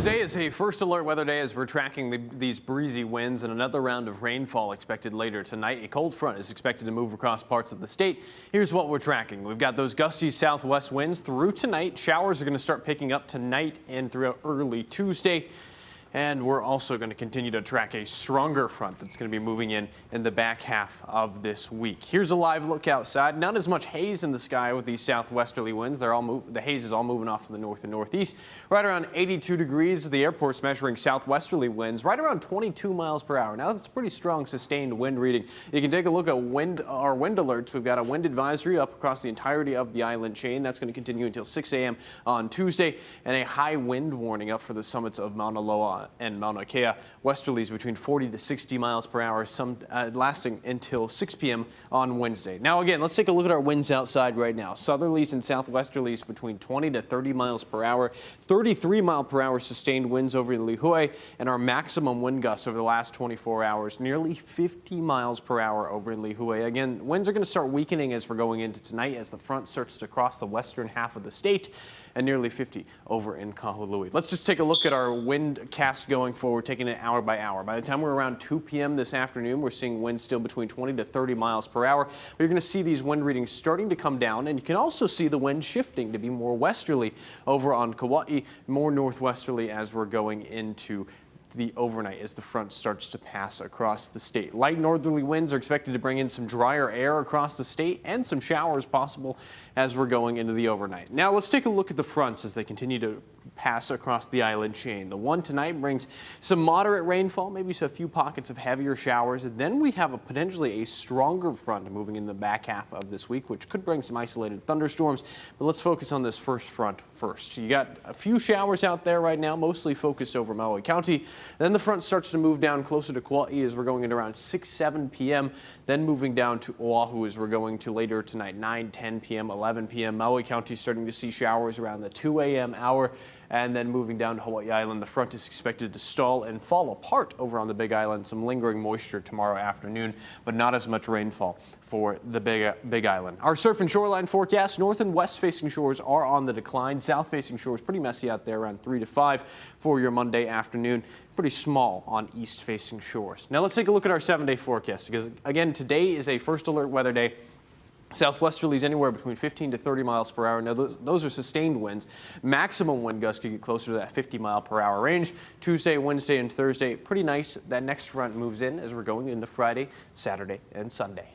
Today is a first alert weather day as we're tracking these breezy winds and another round of rainfall expected later tonight. A cold front is expected to move across parts of the state. Here's what we're tracking. We've got those gusty southwest winds through tonight. Showers are going to start picking up tonight and throughout early Tuesday. And we're also going to continue to track a stronger front that's going to be moving in the back half of this week. Here's a live look outside. Not as much haze in the sky with these southwesterly winds. The haze is all moving off to the north and northeast. Right around 82 degrees. The airport's measuring southwesterly winds right around 22 miles per hour. Now that's a pretty strong sustained wind reading. You can take a look at our wind alerts. We've got a wind advisory up across the entirety of the island chain. That's going to continue until 6 a.m. on Tuesday, and a high wind warning up for the summits of Mauna Loa and Mauna Kea. Westerlies between 40 to 60 miles per hour, some lasting until 6 p.m. on Wednesday. Now again, let's take a look at our winds outside right now. Southerlies and southwesterlies between 20 to 30 miles per hour, 33 mile per hour sustained winds over Lihue, and our maximum wind gusts over the last 24 hours, nearly 50 miles per hour over in Lihue. Again, winds are going to start weakening as we're going into tonight as the front starts to cross the western half of the state, and nearly 50 over in Kahului. Let's just take a look at our wind cast going forward, taking it hour by hour. By the time we're around 2 p.m. this afternoon, we're seeing winds still between 20 to 30 miles per hour. But you're going to see these wind readings starting to come down, and you can also see the wind shifting to be more westerly over on Kauai, more northwesterly as we're going into the overnight as the front starts to pass across the state. Light northerly winds are expected to bring in some drier air across the state and some showers possible as we're going into the overnight. Now let's take a look at the fronts as they continue to pass across the island chain. The one tonight brings some moderate rainfall, maybe a few pockets of heavier showers, and then we have potentially a stronger front moving in the back half of this week, which could bring some isolated thunderstorms. But let's focus on this first front first. You got a few showers out there right now, mostly focused over Maui County. Then the front starts to move down closer to Kauai as we're going into around 6, 7 p.m. Then moving down to Oahu as we're going to later tonight, 9, 10 p.m., 11 p.m. Maui County starting to see showers around the 2 a.m. hour. And then moving down to Hawaii Island, the front is expected to stall and fall apart over on the Big Island. Some lingering moisture tomorrow afternoon, but not as much rainfall for the Big Island. Our surf and shoreline forecast: north and west facing shores are on the decline. South facing shores pretty messy out there around 3 to 5 for your Monday afternoon. Pretty small on east facing shores. Now let's take a look at our 7-day forecast, because again, today is a first alert weather day. Southwesterlies anywhere between 15 to 30 miles per hour. Now those are sustained winds. Maximum wind gusts could get closer to that 50 mile per hour range. Tuesday, Wednesday, and Thursday, pretty nice. That next front moves in as we're going into Friday, Saturday, and Sunday.